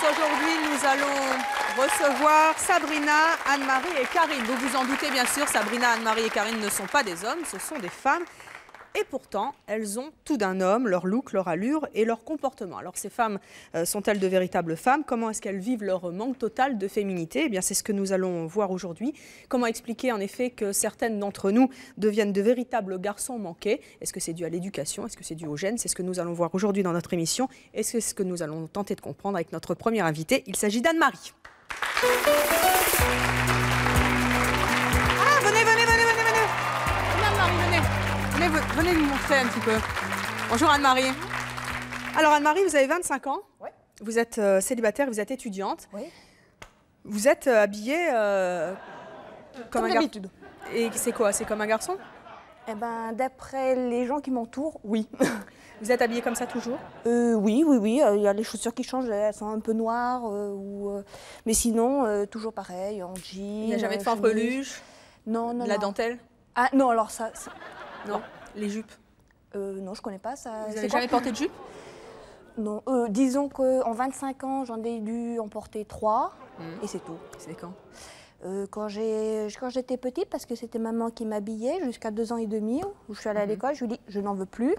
Aujourd'hui, nous allons recevoir Sabrina, Anne-Marie et Karine. Vous vous en doutez bien sûr, Sabrina, Anne-Marie et Karine ne sont pas des hommes, ce sont des femmes. Et pourtant, elles ont tout d'un homme, leur look, leur allure et leur comportement. Alors ces femmes sont-elles de véritables femmes? Comment est-ce qu'elles vivent leur manque total de féminité? Eh bien, c'est ce que nous allons voir aujourd'hui. Comment expliquer en effet que certaines d'entre nous deviennent de véritables garçons manqués? Est-ce que c'est dû à l'éducation? Est-ce que c'est dû au gène? C'est ce que nous allons voir aujourd'hui dans notre émission. Et c'est ce que nous allons tenter de comprendre avec notre première invitée. Il s'agit d'Anne-Marie. Ah, venez Anne-Marie, venez. Venez nous montrer un petit peu. Bonjour Anne-Marie. Alors Anne-Marie, vous avez 25 ans. Oui. Vous êtes célibataire, vous êtes étudiante. Oui. Vous êtes habillée comme un garçon. Et c'est quoi? C'est comme un garçon? Eh ben, d'après les gens qui m'entourent, oui. Vous êtes habillée comme ça toujours? Oui. Il y a les chaussures qui changent, elles sont un peu noires. Mais sinon, toujours pareil, en jean. Il n'y a jamais de fanfreluche? Non. La dentelle? Ah non, alors ça... Non. Les jupes? Non, je connais pas ça. Vous n'avez jamais porté de jupe? Non. Disons qu'en 25 ans, j'en ai dû en porter 3, et c'est tout. C'est quand? Quand j'étais petite, parce que c'était maman qui m'habillait, jusqu'à 2 ans et demi, où je suis allée à l'école, je lui ai dit, je n'en veux plus.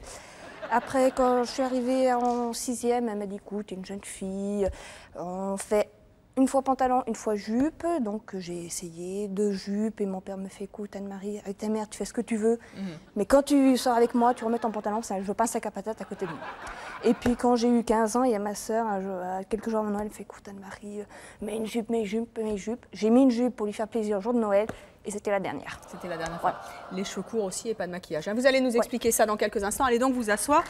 Après, quand je suis arrivée en 6e, elle m'a dit, écoute, t'es une jeune fille, on fait une fois pantalon, une fois jupe. Donc j'ai essayé 2 jupes et mon père me fait, écoute Anne-Marie, avec ta mère, tu fais ce que tu veux. Mais quand tu sors avec moi, tu remets ton pantalon, ça, je veux pas un sac à patates à côté de moi. Et puis quand j'ai eu 15 ans, il y a ma sœur, quelques jours avant Noël, elle me fait, écoute Anne-Marie, mets une jupe, mes jupes. J'ai mis une jupe pour lui faire plaisir le jour de Noël. Et c'était la dernière. C'était la dernière fois. Les cheveux courts aussi et pas de maquillage. Vous allez nous expliquer ça dans quelques instants. Allez donc vous asseoir.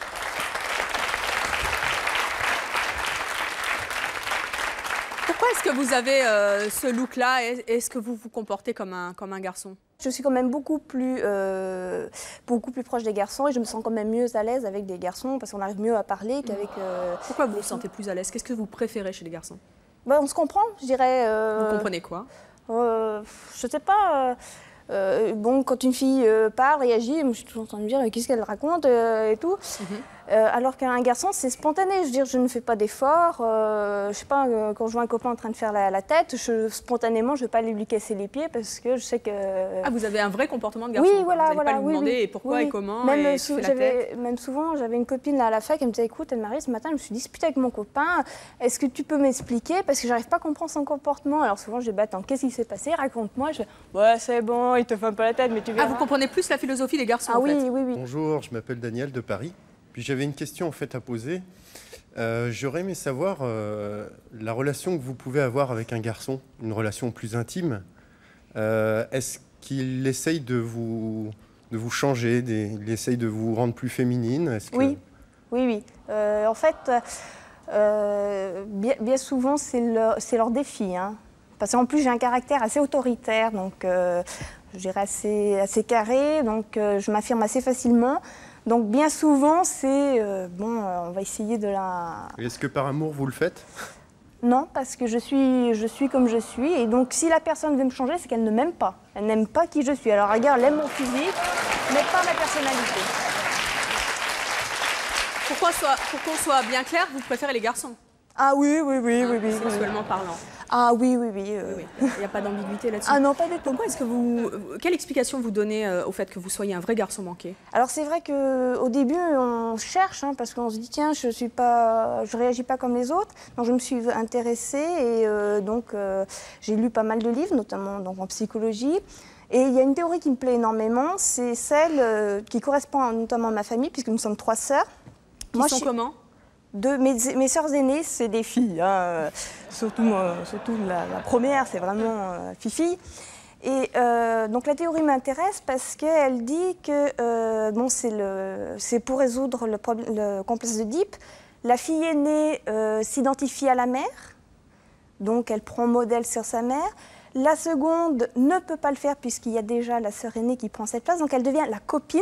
Pourquoi est-ce que vous avez ce look-là? Est-ce que vous vous comportez comme un garçon? Je suis quand même beaucoup plus proche des garçons et je me sens quand même mieux à l'aise avec des garçons parce qu'on arrive mieux à parler qu'avec... Pourquoi vous vous sentez plus à l'aise? Qu'est-ce que vous préférez chez les garçons? Ben, on se comprend, je dirais... Vous comprenez quoi? Je sais pas... bon, quand une fille parle, réagit, je suis toujours en train de me dire qu'est-ce qu'elle raconte et tout. Alors qu'un garçon, c'est spontané. Je veux dire, je ne fais pas d'efforts. Je sais pas, quand je vois un copain en train de faire la tête, spontanément, je ne vais pas aller lui casser les pieds parce que je sais que... Ah, vous avez un vrai comportement de garçon? Oui, voilà. Vous n'allez pas lui demander et pourquoi et comment même souvent, j'avais une copine là, à la fac, elle me disait, écoute Anne-Marie, ce matin, je me suis disputée avec mon copain. Est-ce que tu peux m'expliquer? Parce que j'arrive pas à comprendre son comportement. Alors souvent, je dis, bah, attends, qu'est-ce qui s'est passé? Raconte-moi. Je dis, ouais, c'est bon, il te fait un peu la tête, mais tu verras. Ah, vous comprenez plus la philosophie des garçons? Ah en fait. Oui. Bonjour, je m'appelle Daniel de Paris. Puis j'avais une question en fait à poser. J'aurais aimé savoir la relation que vous pouvez avoir avec un garçon, une relation plus intime. Est-ce qu'il essaye de vous changer, il essaye de vous rendre plus féminine? Oui. En fait, bien souvent, c'est leur défi. Hein. Parce qu'en plus, j'ai un caractère assez autoritaire, donc je dirais assez carré, donc je m'affirme assez facilement. Donc bien souvent, c'est bon, on va essayer de la... Est-ce que par amour, vous le faites? Non, parce que je suis comme je suis. Et donc si la personne veut me changer, c'est qu'elle ne m'aime pas. Elle n'aime pas qui je suis. Alors regarde, elle aime mon physique, mais pas ma personnalité. Pour qu'on soit bien clair, vous préférez les garçons? Ah oui. Sexuellement parlant. Ah oui. Il n'y a pas d'ambiguïté là-dessus. Ah non, pas du tout. Pourquoi est-ce que quelle explication vous donnez au fait que vous soyez un vrai garçon manqué? Alors c'est vrai qu'au début, on cherche, hein, parce qu'on se dit, tiens, je réagis pas comme les autres. Donc je me suis intéressée et j'ai lu pas mal de livres, notamment donc, en psychologie. Et il y a une théorie qui me plaît énormément, c'est celle qui correspond notamment à ma famille, puisque nous sommes 3 sœurs. Qui sont comment? Mes sœurs aînées, c'est des filles, hein. surtout la première, c'est vraiment Fifi. Et donc la théorie m'intéresse parce qu'elle dit que c'est pour résoudre le complexe d'Oedipe. La fille aînée s'identifie à la mère, donc elle prend modèle sur sa mère. La seconde ne peut pas le faire puisqu'il y a déjà la sœur aînée qui prend cette place, donc elle devient la copine.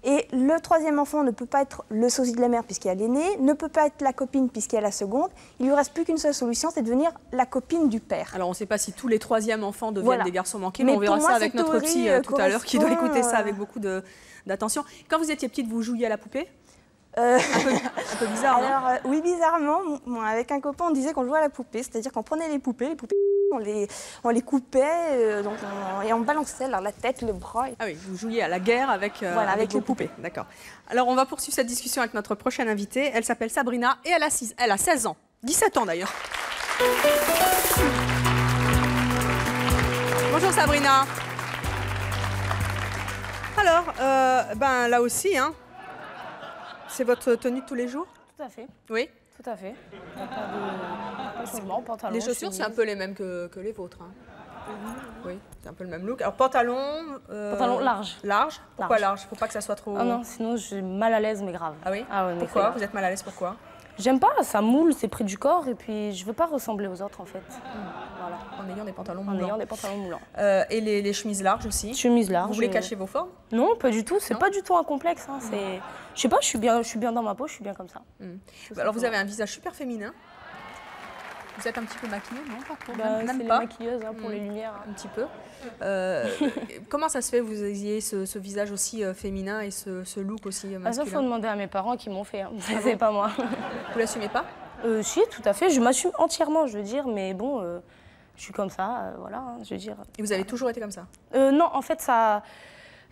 Et le 3e enfant ne peut pas être le sosie de la mère puisqu'il y a l'aîné, ne peut pas être la copine puisqu'il y a la seconde. Il lui reste plus qu'une seule solution, c'est de devenir la copine du père. Alors on ne sait pas si tous les 3e enfants deviennent des garçons manqués, mais on verra ça avec notre psy tout à l'heure qui doit écouter ça avec beaucoup d'attention. Quand vous étiez petite, vous jouiez à la poupée? Un peu bizarre, non? Alors, oui, bizarrement, avec un copain, on disait qu'on jouait à la poupée, c'est-à-dire qu'on prenait les poupées, on les coupait, et on balançait alors, la tête, le bras. Ah oui, vous jouiez à la guerre avec, avec les vos poupées. D'accord. Alors, on va poursuivre cette discussion avec notre prochaine invitée. Elle s'appelle Sabrina et elle a 16 ans. 17 ans, d'ailleurs. Bonjour, Sabrina. Alors, ben, là aussi, hein, c'est votre tenue de tous les jours? Tout à fait. Oui. Tout à fait. Il n'y a pas de changement, pantalon. Les chaussures, c'est un peu les mêmes que les vôtres. Hein. Oui, c'est un peu le même look. Alors, pantalon... Pantalon large. Large? Pourquoi large? Faut pas que ça soit trop... Ah non, sinon j'ai mal à l'aise, mais grave. Ah oui? Ah ouais, pourquoi? Vous êtes mal à l'aise, pourquoi? J'aime pas, ça moule, c'est près du corps, et puis je veux pas ressembler aux autres, en fait. Voilà, en ayant des pantalons En moulants. ayant des pantalons moulants. Et les chemises larges aussi? Chemise large. Vous voulez cacher vos formes? Non, pas du tout, c'est pas du tout un complexe. Hein. Je sais pas, je suis bien dans ma peau, je suis bien comme ça. Alors, vous avez un visage super féminin. Vous êtes un petit peu maquillée, non? Pas trop, même c'est pas. les maquilleuses hein, pour les lumières. Un petit peu. Comment ça se fait que vous ayez ce visage aussi féminin et ce look aussi masculin? Ça, faut demander à mes parents qui m'ont fait. Hein. C'est pas moi. Vous l'assumez pas? Si, tout à fait. Je m'assume entièrement, je veux dire, mais bon, je suis comme ça, voilà, hein, je veux dire. Et vous avez toujours été comme ça? Non, en fait, ça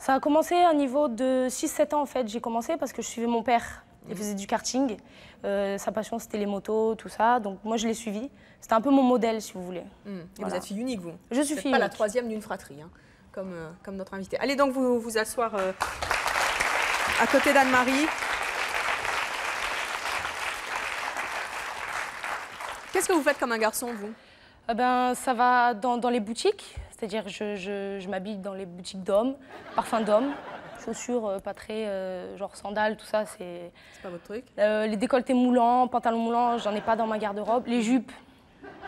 a commencé à un niveau de 6-7 ans, en fait. J'ai commencé parce que je suivais mon père. Il faisait du karting. Sa passion, c'était les motos, tout ça. Donc, moi, je l'ai suivi. C'était un peu mon modèle, si vous voulez. Et voilà. vous êtes fille unique, vous? Je suis vous fille pas unique. la troisième d'une fratrie, hein, comme notre invitée. Allez donc vous asseoir à côté d'Anne-Marie. Qu'est-ce que vous faites comme un garçon, vous? Ça va dans les boutiques. C'est-à-dire, je m'habille dans les boutiques d'hommes, parfums d'hommes. Chaussures pas très, genre sandales, tout ça, c'est pas votre truc. Les décolletés moulants, pantalons moulants, j'en ai pas dans ma garde-robe. Les jupes,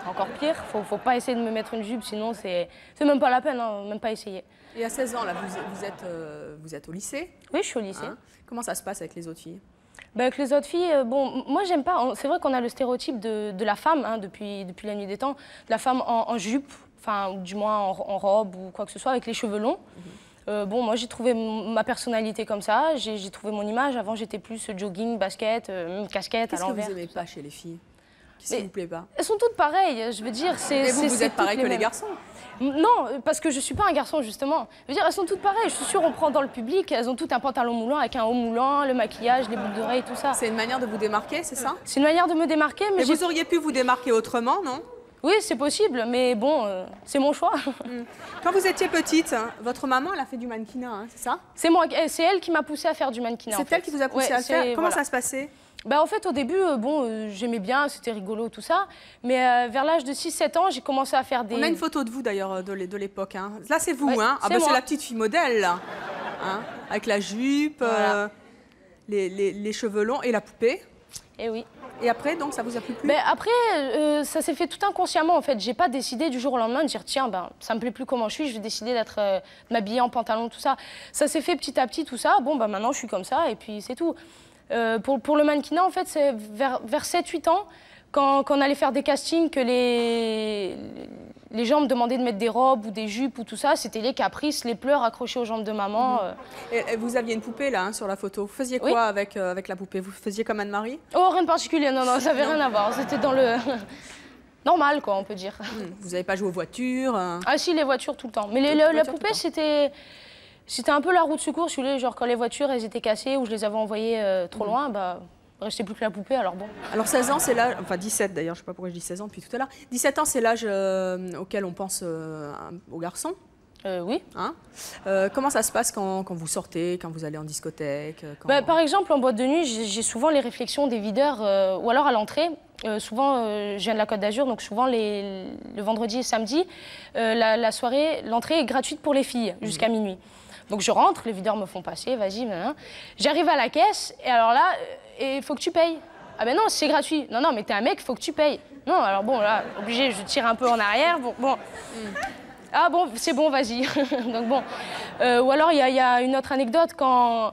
encore pire. Faut pas essayer de me mettre une jupe, sinon c'est même pas la peine, hein, même pas essayer. Et à 16 ans, là, vous êtes au lycée? Oui, je suis au lycée. Hein? Comment ça se passe avec les autres filles? Avec les autres filles, bon, moi j'aime pas. C'est vrai qu'on a le stéréotype de la femme, hein, depuis la nuit des temps, de la femme en jupe, enfin, ou du moins en robe ou quoi que ce soit, avec les cheveux longs. Moi j'ai trouvé ma personnalité comme ça, j'ai trouvé mon image. Avant j'étais plus jogging, basket, casquette à l'envers. Qu'est-ce que vous aimez pas chez les filles? Qu'est-ce qui vous plaît pas? Elles sont toutes pareilles, je veux dire. Mais vous êtes pareil que les garçons? Non, parce que je suis pas un garçon justement. Je veux dire, elles sont toutes pareilles. Je suis sûre, on prend dans le public, elles ont toutes un pantalon moulant avec un haut moulant, le maquillage, les boucles d'oreilles, tout ça. C'est une manière de vous démarquer, c'est ça? C'est une manière de me démarquer, mais vous auriez pu vous démarquer autrement, non? Oui, c'est possible, mais bon, c'est mon choix. Quand vous étiez petite, hein, votre maman, elle a fait du mannequinat, hein, c'est ça? C'est elle qui m'a poussée à faire du mannequinat. C'est elle qui vous a poussée à le faire? Comment ça se passait? En fait, au début, j'aimais bien, c'était rigolo, tout ça. Mais vers l'âge de 6-7 ans, j'ai commencé à faire des... On a une photo de vous, d'ailleurs, de l'époque. Hein. Là, c'est vous, hein? C'est la petite fille modèle, là. Hein, avec la jupe, voilà. Les cheveux longs et la poupée. Et oui. Et après, donc, ça vous a plu? Après, ça s'est fait tout inconsciemment, en fait. J'ai pas décidé du jour au lendemain de dire, tiens, ça me plaît plus comment je suis, je vais décider de m'habiller en pantalon, tout ça. Ça s'est fait petit à petit, tout ça. Bon, maintenant, je suis comme ça, et puis c'est tout. Pour le mannequinat, en fait, c'est vers 7-8 ans, quand on allait faire des castings, que les gens me demandaient de mettre des robes ou des jupes ou tout ça, c'était les caprices, les pleurs accrochés aux jambes de maman. Et vous aviez une poupée, là, hein, sur la photo. Vous faisiez quoi avec la poupée? Vous faisiez comme Anne-Marie? Oh, rien de particulier, non, ça n'avait rien à voir. C'était dans le... normal, quoi, on peut dire. Vous n'avez pas joué aux voitures? Ah si, les voitures, tout le temps. Mais la poupée, c'était un peu la roue de secours, si vous voulez, genre quand les voitures elles étaient cassées ou je les avais envoyées trop loin, il restait plus que la poupée, alors bon. Alors 16 ans, c'est l'âge, enfin 17 d'ailleurs, je sais pas pourquoi je dis 16 ans depuis tout à l'heure. 17 ans, c'est l'âge auquel on pense aux garçons. Oui. Hein? Comment ça se passe quand vous sortez, quand vous allez en discothèque? Par exemple, en boîte de nuit, j'ai souvent les réflexions des videurs, ou alors à l'entrée. Souvent, je viens de la Côte d'Azur, donc souvent le vendredi et samedi, la soirée, l'entrée est gratuite pour les filles jusqu'à minuit. Donc je rentre, les videurs me font passer, vas-y, j'arrive à la caisse, et alors là, il faut que tu payes. Ah ben non, c'est gratuit. Non, mais t'es un mec, il faut que tu payes. Non, alors bon, là, obligé, je tire un peu en arrière, bon. Ah bon, c'est bon, vas-y. Donc bon. Ou alors, il y a une autre anecdote, quand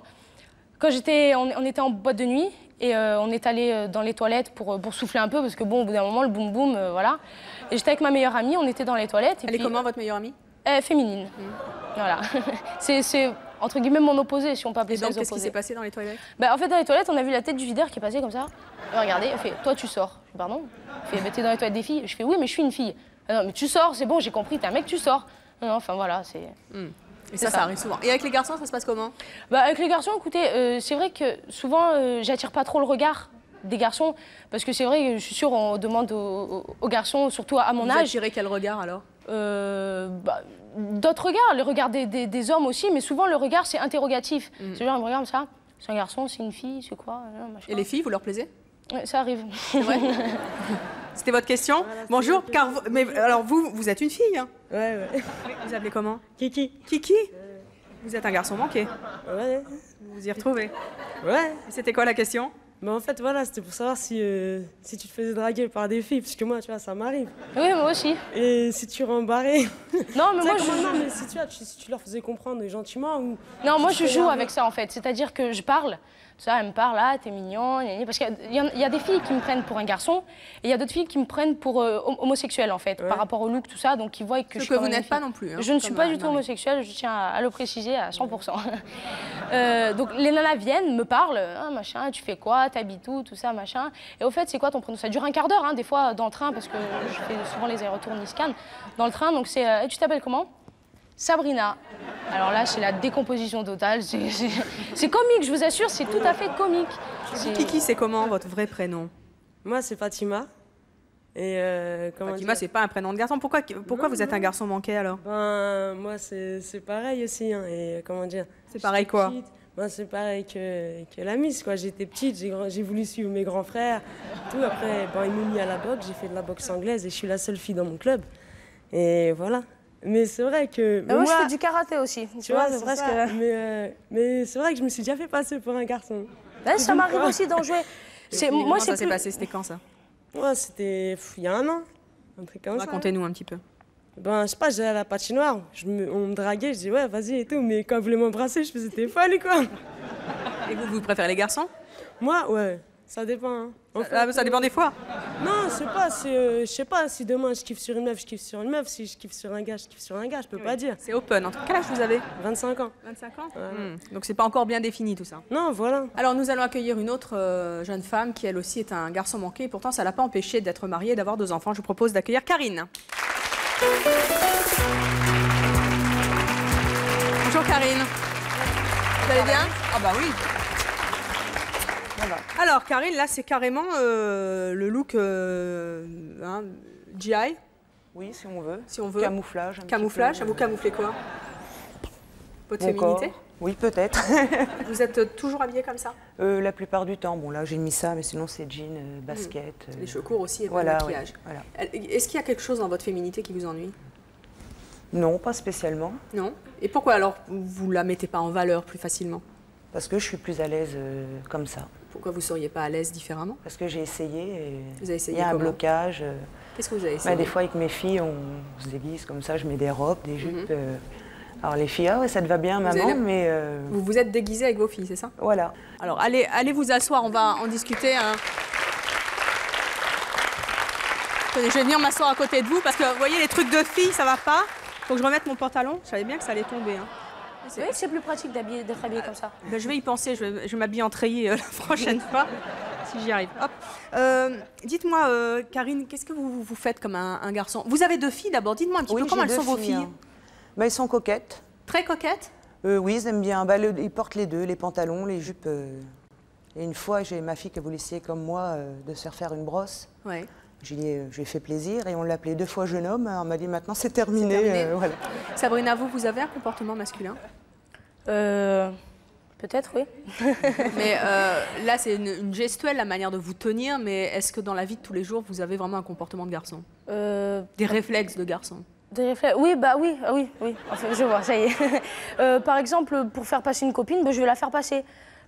on était en boîte de nuit, et on est allé dans les toilettes pour souffler un peu, parce que bon, au bout d'un moment, le boum-boum, voilà. Et j'étais avec ma meilleure amie, on était dans les toilettes. Elle est comment, votre meilleure amie? Féminine. Voilà. entre guillemets mon opposé, si on peut appeler Et ça donc, les qu'est-ce qui opposés. s'est passé dans les toilettes? Bah, en fait, dans les toilettes, on a vu la tête du videur qui est passée comme ça. Il a regardé, il fait toi, tu sors. Je fais pardon. Il fait t'es dans les toilettes des filles. Je fais oui, mais je suis une fille. Ah, non, mais tu sors, c'est bon, j'ai compris, t'es un mec, tu sors. Non, enfin voilà, c'est. Et ça arrive souvent. Et avec les garçons, ça se passe comment? Bah, avec les garçons, écoutez, c'est vrai que souvent, j'attire pas trop le regard des garçons. Parce que c'est vrai que je suis sûre, on demande aux garçons, surtout à mon Vous âge. attirez quel regard alors? D'autres regards, les regards des hommes aussi, mais souvent le regard c'est interrogatif. C'est genre, ils me regardent comme ça, c'est un garçon, c'est une fille, c'est quoi machin. Et les filles, vous leur plaisez? Ouais, ça arrive. C'est vrai? C'était votre question? Bonjour, mais alors vous êtes une fille, hein? Ouais. Vous appelez comment? Kiki. Kiki? Vous êtes un garçon manqué. Ouais. Vous vous y retrouvez. Ouais. Et c'était quoi la question? Mais en fait, voilà, c'était pour savoir si tu te faisais draguer par des filles, parce que moi, tu vois, ça m'arrive. Oui, moi aussi. Et si tu rembarrais. Non, mais moi, non, mais si tu leur faisais comprendre gentiment ou. Non, moi je joue avec ça en fait. C'est-à-dire que je parle. Ça, elle me parle, ah, t'es mignon, gna, gna. Parce qu'il y a des filles qui me prennent pour un garçon et il y a d'autres filles qui me prennent pour homosexuelle en fait, par rapport au look, tout ça. Donc ils voient que je suis que vous n'êtes pas non plus. Hein, je ne suis pas du tout homosexuelle, je tiens à le préciser à 100%. Donc les nanas viennent, me parlent, ah, machin, tu fais quoi, t'habites où, tout ça, machin. Et au fait, c'est quoi ton prénom? Ça dure un quart d'heure, hein, des fois, dans le train, parce que je fais souvent les allers-retours Nice-Cannes. Dans le train, donc c'est, tu t'appelles comment? Sabrina. Alors là, c'est la décomposition totale. C'est comique, je vous assure, c'est tout à fait comique. Kiki, c'est comment votre vrai prénom? Moi, c'est Fatima. Et comment Fatima, c'est pas un prénom de garçon. Pourquoi vous êtes un garçon manqué alors? Ben, moi, c'est pareil aussi. Hein. Et comment dire? C'est pareil quoi? Petite. Moi, c'est pareil que la Miss, quoi. J'étais petite, j'ai voulu suivre mes grands frères. Tout. Après, ben, ils m'ont mis à la boxe. J'ai fait de la boxe anglaise et je suis la seule fille dans mon club. Et voilà. Mais c'est vrai que... moi, je fais du karaté aussi. Tu vois, c'est presque... Mais c'est vrai que je me suis déjà fait passer pour un garçon. Ouais, ça m'arrive aussi d'en jouer. Moi, ça s'est passé, c'était quand ça? Ouais, c'était il y a un an. Un truc comme ça. Racontez-nous un petit peu. Ben, je sais pas, j'allais à la patinoire. On me draguait, je dis ouais, vas-y et tout. Mais quand elle voulait m'embrasser, je faisais t'es folle quoi. Et vous préférez les garçons? Moi, ouais. Ça dépend. Hein. En fait, ça dépend des fois. Non, c'est pas. Je sais pas si demain je kiffe sur une meuf, je kiffe sur une meuf. Si je kiffe sur un gars, je kiffe sur un gars. Je peux pas dire. C'est open. Entre quel âge vous avez? 25 ans. 25 ans. Donc c'est pas encore bien défini tout ça. Non, voilà. Alors nous allons accueillir une autre jeune femme qui elle aussi est un garçon manqué. Et pourtant ça l'a pas empêché d'être mariée et d'avoir 2 enfants. Je vous propose d'accueillir Karine. Bonjour Karine. Vous allez bien? Ah bah oui. Alors, Karine, là, c'est carrément le look GI. Oui, si on veut. Si on veut. Camouflage. Camouflage. Vous camouflez quoi? Votre Mon féminité? corps. Oui, peut-être. Vous êtes toujours habillée comme ça? La plupart du temps. Bon, là, j'ai mis ça, mais sinon, c'est jean, basket. Les cheveux courts aussi et voilà, le maquillage. Oui, voilà. Est-ce qu'il y a quelque chose dans votre féminité qui vous ennuie? Non, pas spécialement. Non? Et pourquoi alors vous la mettez pas en valeur plus facilement? Parce que je suis plus à l'aise comme ça. Pourquoi vous ne seriez pas à l'aise différemment? Parce que j'ai essayé. Et vous avez essayé il y a un comment? blocage. Qu'est-ce que vous avez essayé? Des fois, avec mes filles, on se déguise comme ça. Je mets des robes, des jupes. Alors les filles, ah ouais, ça te va bien, maman, mais... Vous vous êtes déguisée avec vos filles, c'est ça? Voilà. Alors, allez vous asseoir, on va en discuter. Hein. Attendez, je vais venir m'asseoir à côté de vous, parce que, vous voyez, les trucs de filles, ça va pas. Faut que je remette mon pantalon. Je savais bien que ça allait tomber. Hein. Oui, c'est plus pratique d'être habillée comme ça. Ben, je vais y penser, je vais m'habiller en treillis la prochaine fois, si j'y arrive. Hop. Dites-moi, Karine, qu'est-ce que vous faites comme un garçon? Vous avez 2 filles d'abord, dites-moi un petit peu comment elles sont vos filles. Hein. Elles sont coquettes. Très coquettes? Oui, ils aiment bien. Ils portent les deux, les pantalons, les jupes. Et une fois, j'ai ma fille qui a voulu essayer comme moi de se faire une brosse. Ouais. Je lui ai fait plaisir et on l'a appelé 2 fois jeune homme. On m'a dit maintenant c'est terminé. Voilà. Sabrina, vous avez un comportement masculin? Peut-être, oui. Mais là, c'est une gestuelle, la manière de vous tenir, mais est-ce que dans la vie de tous les jours, vous avez vraiment un comportement de garçon? Des réflexes de garçon? Des réflexes? Oui, bah oui, oui. Enfin, je vois, ça y est. Par exemple, pour faire passer une copine, bah, je vais la faire passer.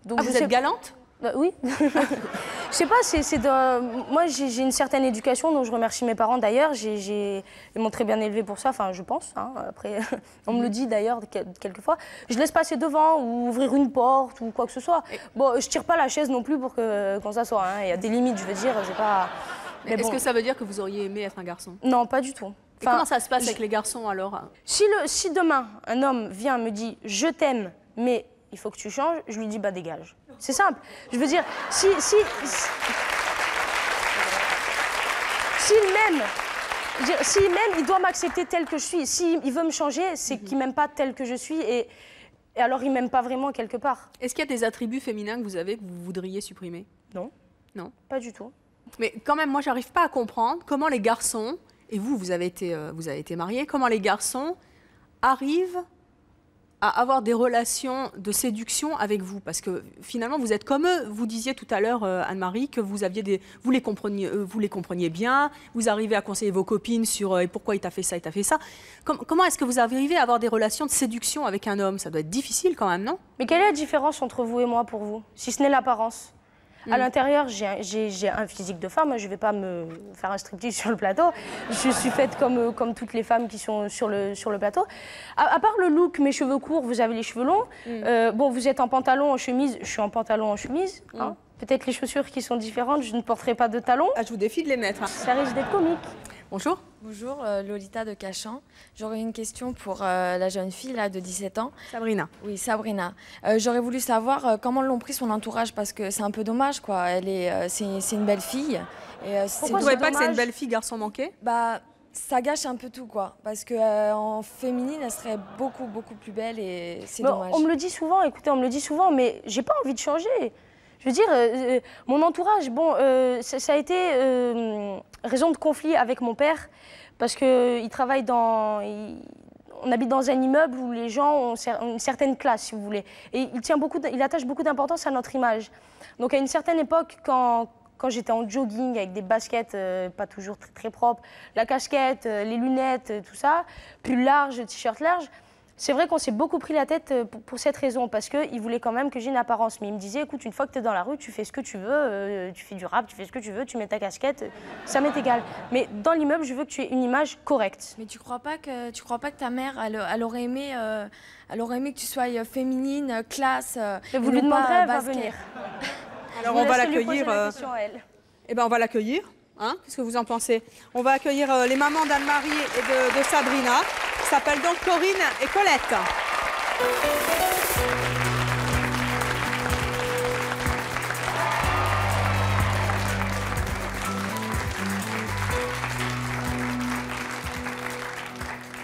Donc, vous êtes galante? Oui. Je sais pas, moi j'ai une certaine éducation, donc je remercie mes parents d'ailleurs. Ils m'ont très bien élevée pour ça, enfin je pense. Hein. Après, on me le dit d'ailleurs quelquefois. Je laisse passer devant ou ouvrir une porte ou quoi que ce soit. Bon, je tire pas la chaise non plus pour qu'on s'assoie. Hein. Il y a des limites, je veux dire. J'ai pas. Est-ce que ça veut dire que vous auriez aimé être un garçon? Non, pas du tout. Et comment ça se passe avec les garçons alors? Si demain un homme vient me dit je t'aime, mais il faut que tu changes, je lui dis, bah dégage. C'est simple. Je veux dire, s'il m'aime, il doit m'accepter tel que je suis. S'il veut me changer, c'est qu'il m'aime pas tel que je suis et alors il m'aime pas vraiment quelque part. Est-ce qu'il y a des attributs féminins que vous avez que vous voudriez supprimer? Non. Non. Pas du tout. Mais quand même, moi, j'arrive pas à comprendre comment les garçons, et vous avez été mariés, comment les garçons arrivent à avoir des relations de séduction avec vous, parce que finalement vous êtes comme eux. Vous disiez tout à l'heure, Anne-Marie, que vous les compreniez bien, vous arrivez à conseiller vos copines sur pourquoi il t'a fait ça, il t'a fait ça. Comment est-ce que vous arrivez à avoir des relations de séduction avec un homme? Ça doit être difficile quand même, non? Mais quelle est la différence entre vous et moi pour vous, si ce n'est l'apparence? À l'intérieur, j'ai un physique de femme. Je ne vais pas me faire un striptease sur le plateau. Je suis faite comme toutes les femmes qui sont sur le plateau. À part le look, mes cheveux courts, vous avez les cheveux longs. Bon, vous êtes en pantalon, en chemise. Je suis en pantalon, en chemise. Hein. Peut-être les chaussures qui sont différentes. Je ne porterai pas de talons. Ah, je vous défie de les mettre. Ça risque d'être comique. Bonjour. Bonjour, Lolita de Cachan. J'aurais une question pour la jeune fille là, de 17 ans. Sabrina. Oui, Sabrina. J'aurais voulu savoir comment l'ont pris son entourage parce que c'est un peu dommage, quoi. C'est une belle fille. Vous ne trouvez pas que c'est une belle fille, garçon manqué? Bah, ça gâche un peu tout, quoi. Parce qu'en féminine, elle serait beaucoup, beaucoup plus belle et c'est dommage. On me le dit souvent, écoutez, on me le dit souvent, mais j'ai pas envie de changer. Je veux dire, mon entourage, bon, ça a été raison de conflit avec mon père, parce qu'il travaille on habite dans un immeuble où les gens ont une certaine classe, si vous voulez. Et il attache beaucoup d'importance à notre image. Donc à une certaine époque, quand j'étais en jogging avec des baskets pas toujours très, très propres, la casquette, les lunettes, tout ça, pull large, t-shirt large, c'est vrai qu'on s'est beaucoup pris la tête pour cette raison, parce qu'il voulait quand même que j'ai une apparence. Mais il me disait, écoute, une fois que tu es dans la rue, tu fais ce que tu veux, tu fais du rap, tu fais ce que tu veux, tu mets ta casquette, ça m'est égal. Mais dans l'immeuble, je veux que tu aies une image correcte. Mais tu crois pas que ta mère, elle aurait aimé que tu sois féminine, classe. Mais vous lui demanderez, elle va venir. Alors on va l'accueillir. Eh ben on va l'accueillir. Hein, qu'est-ce que vous en pensez? On va accueillir les mamans d'Anne-Marie et de Sabrina, qui s'appellent donc Corinne et Colette.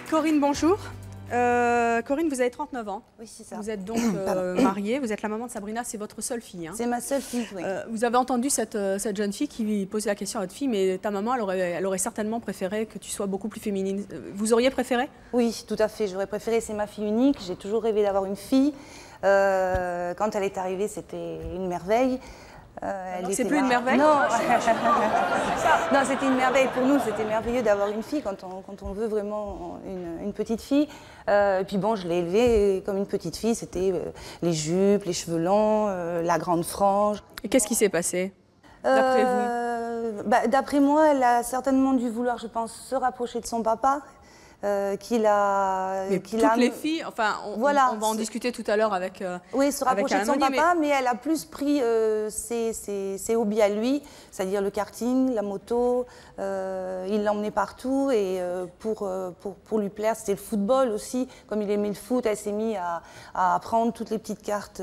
Corinne, bonjour. Corinne, vous avez 39 ans. Oui, c'est ça. Vous êtes donc mariée, vous êtes la maman de Sabrina, c'est votre seule fille. Hein. C'est ma seule fille, oui. Vous avez entendu cette jeune fille qui posait la question à votre fille, mais ta maman, elle aurait certainement préféré que tu sois beaucoup plus féminine. Vous auriez préféré? Oui, tout à fait. J'aurais préféré, c'est ma fille unique. J'ai toujours rêvé d'avoir une fille. Quand elle est arrivée, c'était une merveille. C'est plus une merveille? Non, non, c'était une merveille pour nous. C'était merveilleux d'avoir une fille quand on veut vraiment une petite fille. Et puis bon, je l'ai élevée comme une petite fille. C'était les jupes, les cheveux longs, la grande frange. Et qu'est-ce qui s'est passé, d'après vous? D'après moi, elle a certainement dû vouloir, je pense, se rapprocher de son papa. Toutes les filles, enfin, on va en discuter tout à l'heure avec oui, se rapprocher de son papa, mais elle a plus pris ses hobbies à lui, c'est-à-dire le karting, la moto, il l'emmenait partout et pour lui plaire, c'était le football aussi. Comme il aimait le foot, elle s'est mise à apprendre toutes les petites cartes,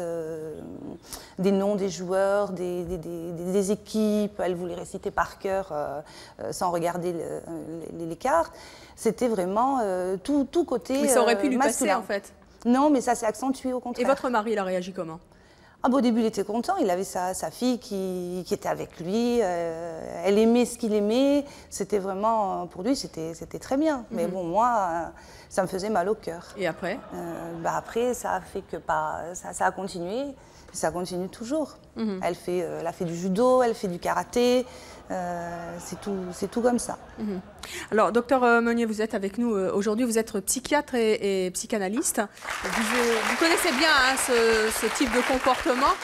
des noms des joueurs, des équipes, elle voulait réciter par cœur sans regarder les cartes. C'était vraiment tout côté mais ça aurait pu lui masculin. passer en fait. Non, mais ça s'est accentué au contraire. Et votre mari, il a réagi comment? Au début, il était content. Il avait sa fille qui était avec lui. Elle aimait ce qu'il aimait. C'était vraiment, pour lui, c'était très bien. Mais bon, moi, ça me faisait mal au cœur. Et après après, ça a fait que ça a continué. Ça continue toujours. Elle a fait du judo, elle fait du karaté. C'est tout comme ça. Alors, docteur Meunier, vous êtes avec nous aujourd'hui. Vous êtes psychiatre et psychanalyste. Vous connaissez bien hein, ce type de comportement.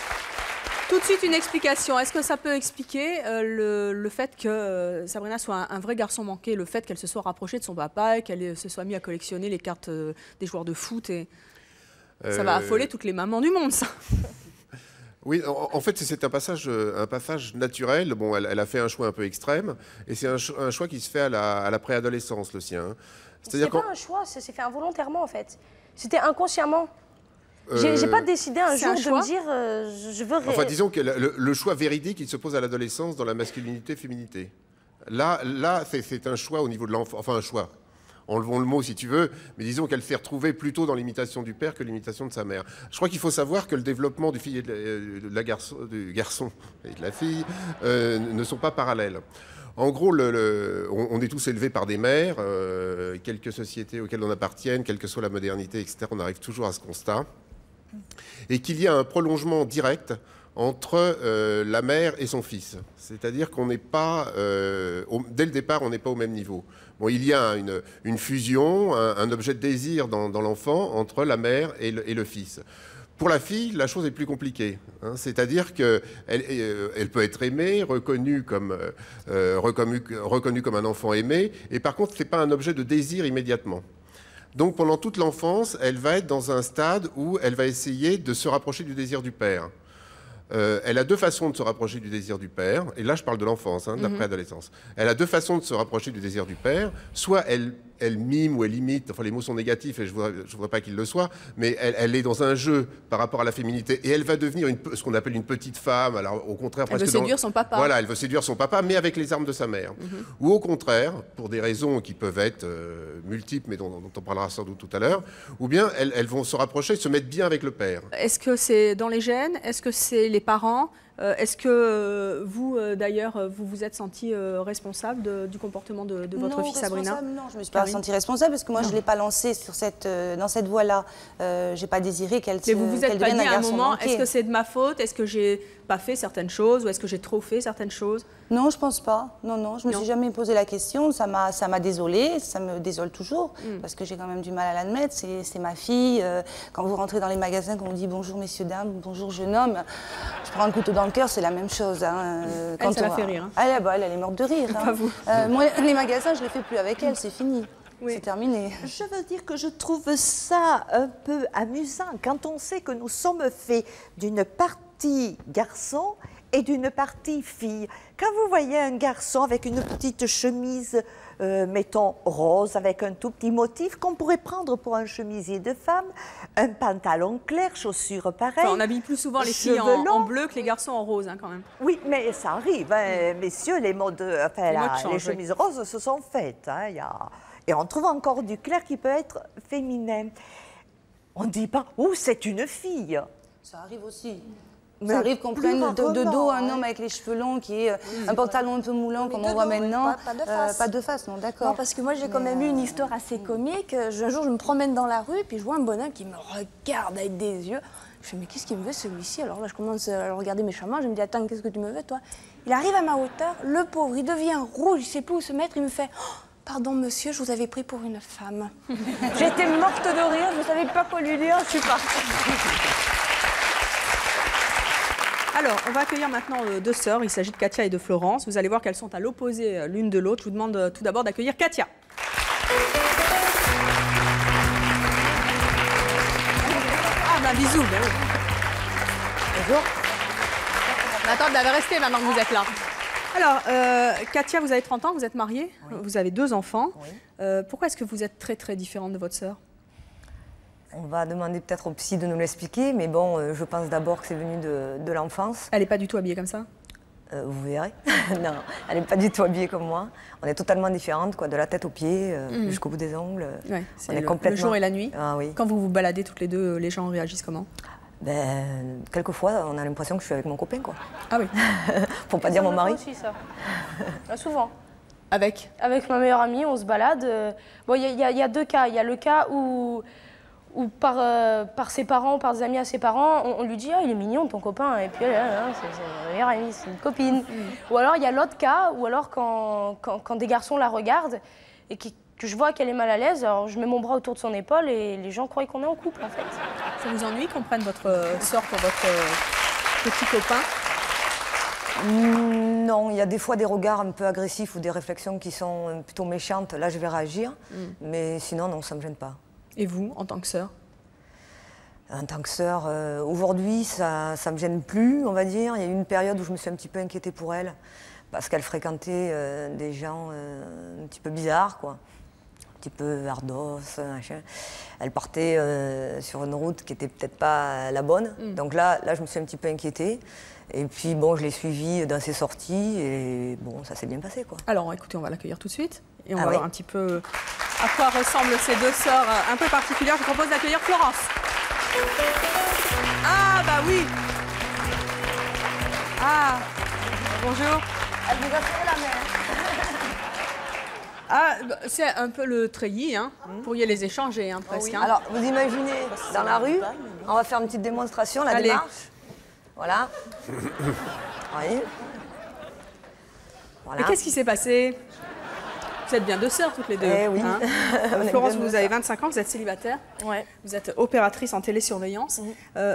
Tout de suite, une explication. Est-ce que ça peut expliquer le fait que Sabrina soit un vrai garçon manqué, le fait qu'elle se soit rapprochée de son papa et qu'elle se soit mise à collectionner les cartes des joueurs de foot ça va affoler toutes les mamans du monde, ça. Oui, en fait, c'est un passage naturel. Bon, elle a fait un choix un peu extrême, et c'est un choix qui se fait à la préadolescence, le sien. C'est pas un choix, ça s'est fait involontairement, en fait. C'était inconsciemment. J'ai pas décidé un jour de choix me dire je veux... Enfin, disons que le choix véridique, il se pose à l'adolescence dans la masculinité-féminité. Là c'est un choix au niveau de l'enfant, enfin un choix. Enlevons le mot si tu veux, mais disons qu'elle s'est retrouvée plutôt dans l'imitation du père que l'imitation de sa mère. Je crois qu'il faut savoir que le développement du du garçon et de la fille ne sont pas parallèles. En gros, on est tous élevés par des mères, quelques sociétés auxquelles on appartienne, quelle que soit la modernité, etc. On arrive toujours à ce constat. Et qu'il y a un prolongement direct entre la mère et son fils. C'est-à-dire qu'on n'est pas, dès le départ, on n'est pas au même niveau. Bon, il y a une fusion, un objet de désir dans l'enfant entre la mère et le fils. Pour la fille, la chose est plus compliquée. Hein, c'est-à-dire qu'elle peut être aimée, reconnue comme un enfant aimé, et par contre, ce n'est pas un objet de désir immédiatement. Donc pendant toute l'enfance, elle va être dans un stade où elle va essayer de se rapprocher du désir du père. Elle a deux façons de se rapprocher du désir du père, et là je parle de l'enfance, de la préadolescence. Elle a deux façons de se rapprocher du désir du père. Soit elle mime ou elle imite, enfin les mots sont négatifs et je voudrais pas qu'ils le soient, mais elle est dans un jeu par rapport à la féminité et elle va devenir ce qu'on appelle une petite femme. Alors au contraire, elle veut séduire son papa. Voilà, elle veut séduire son papa, mais avec les armes de sa mère. Ou au contraire, pour des raisons qui peuvent être multiples, mais dont on parlera sans doute tout à l'heure, ou bien elles vont se rapprocher, se mettre bien avec le père. Est-ce que c'est dans les gènes? Est-ce que c'est les parents? Est-ce que vous, d'ailleurs, vous vous êtes senti responsable du comportement de votre fille Sabrina? Non, je ne me suis pas sentie responsable parce que moi, je ne l'ai pas lancée dans cette voie-là. Je n'ai pas désiré qu'elle devienne un garçon manqué. Mais vous vous êtes pas dit à un moment, est-ce que c'est de ma faute? Est-ce que j'ai pas fait certaines choses? Ou est-ce que j'ai trop fait certaines choses? Non, je ne pense pas. Non, je ne me suis jamais posé la question. Ça m'a désolée, ça me désole toujours parce que j'ai quand même du mal à l'admettre. C'est ma fille. Quand vous rentrez dans les magasins, qu'on vous dit bonjour messieurs, dames, bonjour jeune homme, je prends un couteau dans le cœur, c'est la même chose. Hein. Elle, ça la fait rire. Hein. Elle est morte de rire. Hein. Pas vous. Moi, les magasins, je ne les fais plus avec elle, c'est fini. Oui. C'est terminé. Je veux dire que je trouve ça un peu amusant quand on sait que nous sommes faits d'une partie garçon et d'une partie fille. Quand vous voyez un garçon avec une petite chemise, mettons rose, avec un tout petit motif, qu'on pourrait prendre pour un chemisier de femme, un pantalon clair, chaussures pareilles. Enfin, on habille plus souvent les filles en bleu que les garçons en rose, hein, quand même. Oui, mais ça arrive, hein, messieurs, les chemises roses se sont faites. Hein, et on trouve encore du clair qui peut être féminin. On ne dit pas « Oh, c'est une fille ». Ça arrive aussi. Ça arrive qu'on prenne de dos un homme avec les cheveux longs qui est un pantalon un peu moulant comme on voit maintenant. Pas de face. Pas de face, non, d'accord. Non, parce que moi j'ai quand même eu une histoire assez comique. Un jour je me promène dans la rue puis je vois un bonhomme qui me regarde avec des yeux. Je fais mais qu'est-ce qu'il me veut celui-ci? Alors là je commence à le regarder méchamment. Je me dis attends, qu'est-ce que tu me veux toi? Il arrive à ma hauteur, le pauvre, il devient rouge, il ne sait plus où se mettre. Il me fait oh, pardon monsieur, je vous avais pris pour une femme. J'étais morte de rire, je ne savais pas quoi lui dire, je suis partie. Alors, on va accueillir maintenant deux sœurs. Il s'agit de Katia et de Florence. Vous allez voir qu'elles sont à l'opposé l'une de l'autre. Je vous demande tout d'abord d'accueillir Katia. Ah, ben bisous. Ben oui. Bonjour. Attends, vous allez rester maintenant que vous êtes là. Alors, Katia, vous avez 30 ans, vous êtes mariée, oui. Vous avez 2 enfants. Oui. Pourquoi est-ce que vous êtes très, très différente de votre sœur? On va demander peut-être au psy de nous l'expliquer, mais bon, je pense d'abord que c'est venu de l'enfance. Elle n'est pas du tout habillée comme ça? Vous verrez. Non, elle n'est pas du tout habillée comme moi. On est totalement différentes, quoi, de la tête aux pieds, jusqu'au bout des ongles. Ouais, c'est le jour et la nuit. Ah, oui. Quand vous vous baladez toutes les deux, les gens réagissent comment? Ben, quelquefois, on a l'impression que je suis avec mon copain, quoi. Ah oui. Pour pas dire mon mari. Aussi, ça. Souvent. Avec ma meilleure amie, on se balade. Bon, il y a 2 cas. Il y a le cas où par ses parents, par des amis à ses parents, on lui dit « Ah, il est mignon ton copain » et puis c'est ma meilleure amie, c'est une copine. Ou alors il y a l'autre cas, ou alors quand des garçons la regardent et que je vois qu'elle est mal à l'aise, alors je mets mon bras autour de son épaule et les gens croient qu'on est en couple en fait. Ça vous ennuie qu'on prenne votre sœur pour votre petit copain? Non, il y a des fois des regards un peu agressifs ou des réflexions qui sont plutôt méchantes. Là, je vais réagir, mais sinon, non, ça ne me gêne pas. Et vous, en tant que sœur? En tant que sœur, aujourd'hui, ça ne me gêne plus, on va dire. Il y a eu une période où je me suis un petit peu inquiétée pour elle, parce qu'elle fréquentait des gens un petit peu bizarres, quoi. petit peu ardos, machin. Elle partait sur une route qui n'était peut-être pas la bonne. Donc là, je me suis un petit peu inquiétée. Et puis bon, je l'ai suivie dans ses sorties et bon, ça s'est bien passé, quoi. Alors écoutez, on va l'accueillir tout de suite et on va voir un petit peu à quoi ressemblent ces deux sœurs un peu particulières. Je vous propose d'accueillir Florence. Ah bah oui. Ah, bonjour. Elle vous a serré la main. Ah, c'est un peu le treillis, hein. Vous pourriez les échanger, hein, presque. Oui. Hein. Alors, vous imaginez, dans la rue, on va faire une petite démonstration, la démarche. Voilà. Oui. Voilà. Et qu'est-ce qui s'est passé? Vous êtes bien deux sœurs toutes les deux. Eh oui. Hein. Florence, vous avez 25 ans, vous êtes célibataire. Ouais. Vous êtes opératrice en télésurveillance.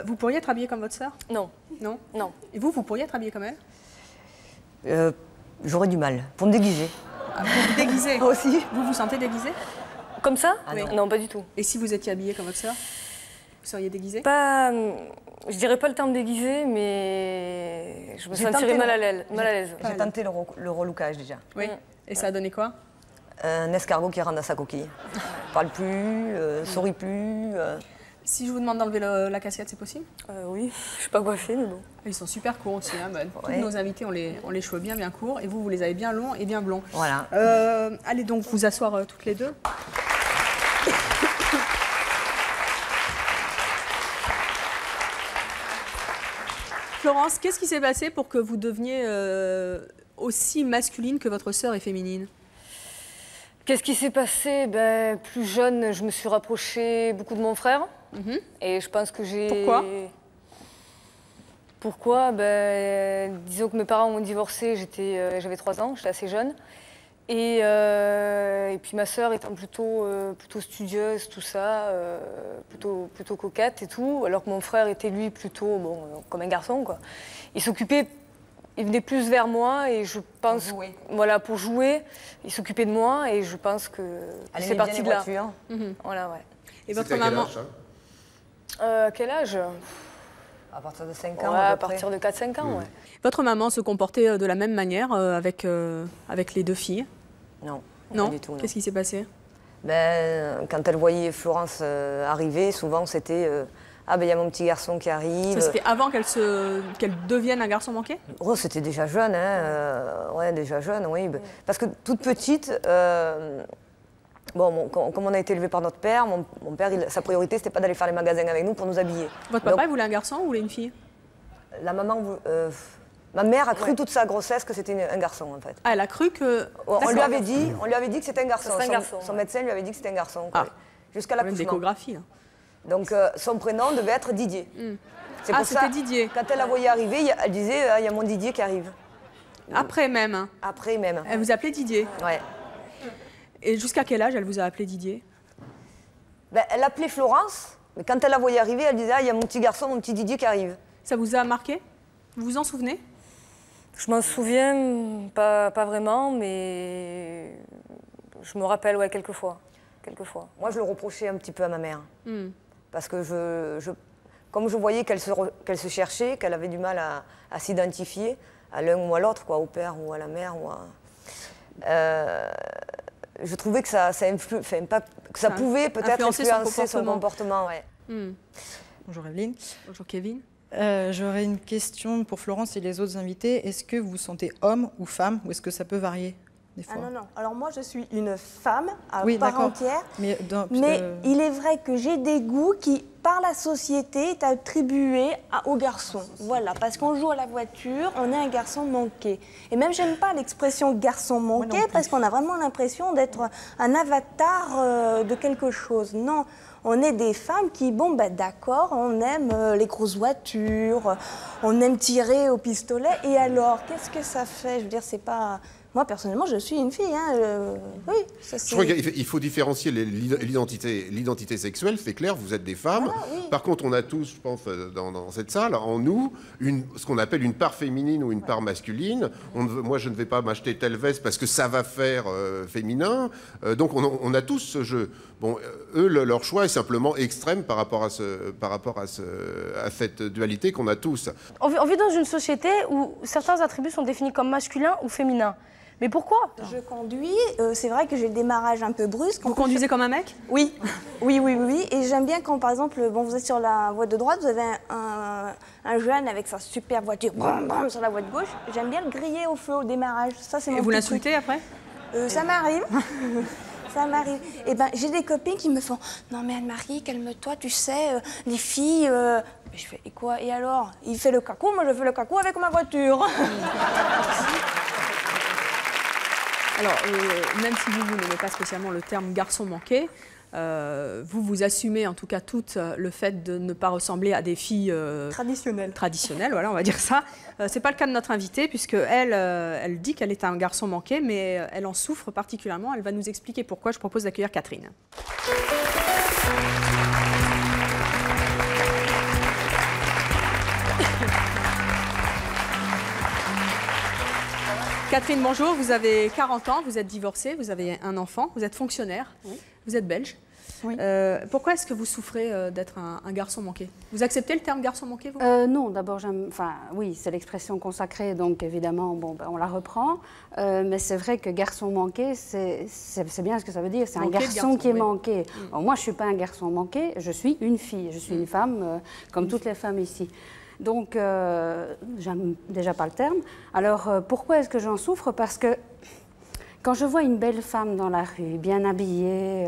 Vous pourriez être habillée comme votre sœur? Non. Non? Non. Et vous pourriez être habillée comme elle? J'aurais du mal pour me déguiser. Ah, pour vous déguiser aussi. Vous vous sentez déguisée? Comme ça? Oui. Non, pas du tout. Et si vous étiez habillée comme votre sœur? Vous seriez déguisée? Pas, je dirais pas le terme déguisé, mais je me sentirais mal à l'aise. J'ai tenté le relookage déjà. Oui. Et ça a donné quoi? Un escargot qui rentre dans sa coquille. Parle plus, sourit plus. Si je vous demande d'enlever la casquette, c'est possible? Oui, je suis pas coiffée, mais bon. Ils sont super courts aussi. Hein, tous nos invités ont les cheveux bien courts et vous les avez bien longs et bien blonds. Voilà. Allez donc vous asseoir toutes les deux. Florence, qu'est-ce qui s'est passé pour que vous deveniez aussi masculine que votre sœur est féminine? Qu'est-ce qui s'est passé? Plus jeune, je me suis rapprochée beaucoup de mon frère. Et je pense que j'ai... Pourquoi? Disons que mes parents ont divorcé, j'avais 3 ans, j'étais assez jeune. Et puis ma sœur étant plutôt studieuse, tout ça, plutôt coquette et tout, alors que mon frère était lui plutôt comme un garçon, quoi. Il s'occupait, il venait plus vers moi et je pense, voilà, pour jouer, il s'occupait de moi et je pense que c'est parti de là. Voilà, ouais. Et votre maman? Quel âge? À partir de 5 ans. Ouais, à partir de 4-5 ans, ouais. Votre maman se comportait de la même manière avec les deux filles? Non, non, pas du tout. Qu'est-ce qui s'est passé? Quand elle voyait Florence arriver, souvent c'était ah ben il y a mon petit garçon qui arrive. Ça c'était avant qu'elle devienne un garçon manqué? Oh, c'était déjà jeune, hein. Ouais, déjà jeune, oui. Parce que toute petite, comme on a été élevé par notre père, mon père, sa priorité c'était pas d'aller faire les magasins avec nous pour nous habiller. Votre papa il voulait un garçon ou voulait une fille? La maman. Ma mère a cru toute sa grossesse que c'était un garçon, en fait. Ah, elle a cru que... On lui avait dit que c'était un garçon. Son médecin lui avait dit que c'était un garçon. Jusqu'à l'accouchement. D'échographie. Donc, son prénom devait être Didier. C'est pour ça, Didier. Quand elle la voyait arriver, elle disait il y a mon Didier qui arrive. Après même. Après même. Elle vous appelait Didier? Ouais. Et jusqu'à quel âge elle vous a appelé Didier? Elle l'appelait Florence, mais quand elle la voyait arriver, elle disait il y a mon petit garçon, mon petit Didier qui arrive. Ça vous a marqué? Vous vous en souvenez? Je m'en souviens, pas vraiment, mais je me rappelle, ouais, quelquefois. Moi, je le reprochais un petit peu à ma mère. Parce que comme je voyais qu'elle se cherchait, qu'elle avait du mal à s'identifier à l'un ou à l'autre, quoi, au père ou à la mère. Je trouvais que ça pouvait peut-être influencer son comportement. Ouais. Bonjour Evelyne. Bonjour Kevin. J'aurais une question pour Florence et les autres invités. Est-ce que vous vous sentez homme ou femme ou est-ce que ça peut varier des fois? Ah non. Alors moi, je suis une femme à part entière. Mais il est vrai que j'ai des goûts qui, par la société, est attribué aux garçons. Voilà, parce qu'on joue à la voiture, on est un garçon manqué. Et même, j'aime pas l'expression garçon manqué parce qu'on a vraiment l'impression d'être un avatar de quelque chose. Non. On est des femmes qui, d'accord, on aime les grosses voitures, on aime tirer au pistolet. Et alors, qu'est-ce que ça fait? Je veux dire, c'est pas... Moi, personnellement, je suis une fille. Oui, ça, je crois qu'il faut différencier l'identité sexuelle, c'est clair, vous êtes des femmes. Voilà, oui. Par contre, on a tous, je pense, dans cette salle, en nous, ce qu'on appelle une part féminine ou une part masculine. Moi, je ne vais pas m'acheter telle veste parce que ça va faire féminin. Donc, on a tous ce jeu. Bon, eux, leur choix est simplement extrême par rapport à cette dualité qu'on a tous. On vit dans une société où certains attributs sont définis comme masculins ou féminins. Mais pourquoi? Je conduis, c'est vrai que j'ai le démarrage un peu brusque. Vous conduisez comme un mec? Oui, oui. Et j'aime bien quand, par exemple, bon, vous êtes sur la voie de droite, vous avez un jeune avec sa super voiture brum, brum, sur la voie de gauche. J'aime bien le griller au feu au démarrage. Ça, c'est mon Et vous petit l'insultez truc. après? Ça m'arrive. Ça m'arrive. Et ben, j'ai des copines qui me font « Non mais Anne-Marie, calme-toi, tu sais, les filles... Je fais « Et quoi? Et alors? Il fait le cacou, moi je fais le cacou avec ma voiture. » Alors, même si vous n'aimez pas spécialement le terme garçon manqué, vous assumez en tout cas tout le fait de ne pas ressembler à des filles traditionnelles, voilà, on va dire ça. C'est pas le cas de notre invitée, puisque elle dit qu'elle est un garçon manqué, mais elle en souffre particulièrement. Elle va nous expliquer pourquoi. Je propose d'accueillir Catherine. Catherine, bonjour, vous avez 40 ans, vous êtes divorcée, vous avez un enfant, vous êtes fonctionnaire, vous êtes belge. Oui. Pourquoi est-ce que vous souffrez d'être un garçon manqué? Vous acceptez le terme garçon manqué, vous? Non, d'abord, oui, c'est l'expression consacrée, donc évidemment, bon, on la reprend. Mais c'est vrai que garçon manqué, c'est bien ce que ça veut dire. C'est un garçon qui est manqué. Alors, moi, je ne suis pas un garçon manqué, je suis une fille. Je suis une femme, comme toutes les femmes ici. Donc, j'aime déjà pas le terme. Alors, pourquoi est-ce que j'en souffre? Parce que quand je vois une belle femme dans la rue, bien habillée,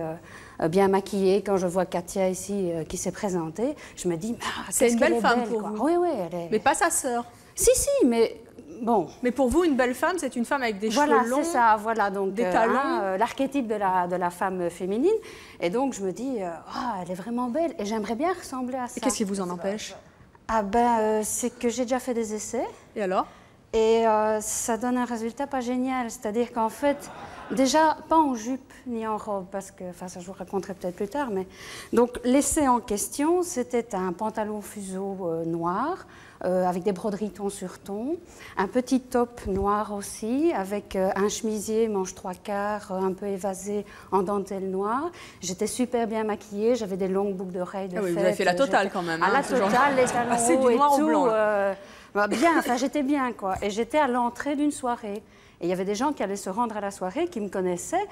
bien maquillée, quand je vois Katia ici qui s'est présentée, je me dis, c'est une belle femme pour vous. Oui, elle est... Mais pas sa sœur. Si, mais bon. Mais pour vous, une belle femme, c'est une femme avec des cheveux longs. Voilà, c'est ça, voilà, donc des talons. L'archétype de la femme féminine. Et donc, je me dis, elle est vraiment belle et j'aimerais bien ressembler à ça. Et qu'est-ce qui vous en empêche? Ah ben, c'est que j'ai déjà fait des essais. Et alors? Et ça donne un résultat pas génial. C'est-à-dire qu'en fait, déjà, pas en jupe ni en robe, parce que, enfin, ça je vous raconterai peut-être plus tard, mais... Donc, l'essai en question, c'était un pantalon fuseau noir, avec des broderies ton sur ton, un petit top noir aussi, avec un chemisier manche 3/4, un peu évasé en dentelle noire. J'étais super bien maquillée, j'avais des longues boucles d'oreilles de fête. Vous avez fait la totale quand même. À la totale, les talons hauts et tout. Bien, enfin j'étais bien quoi. Et j'étais à l'entrée d'une soirée. Et il y avait des gens qui allaient se rendre à la soirée, qui me connaissaient,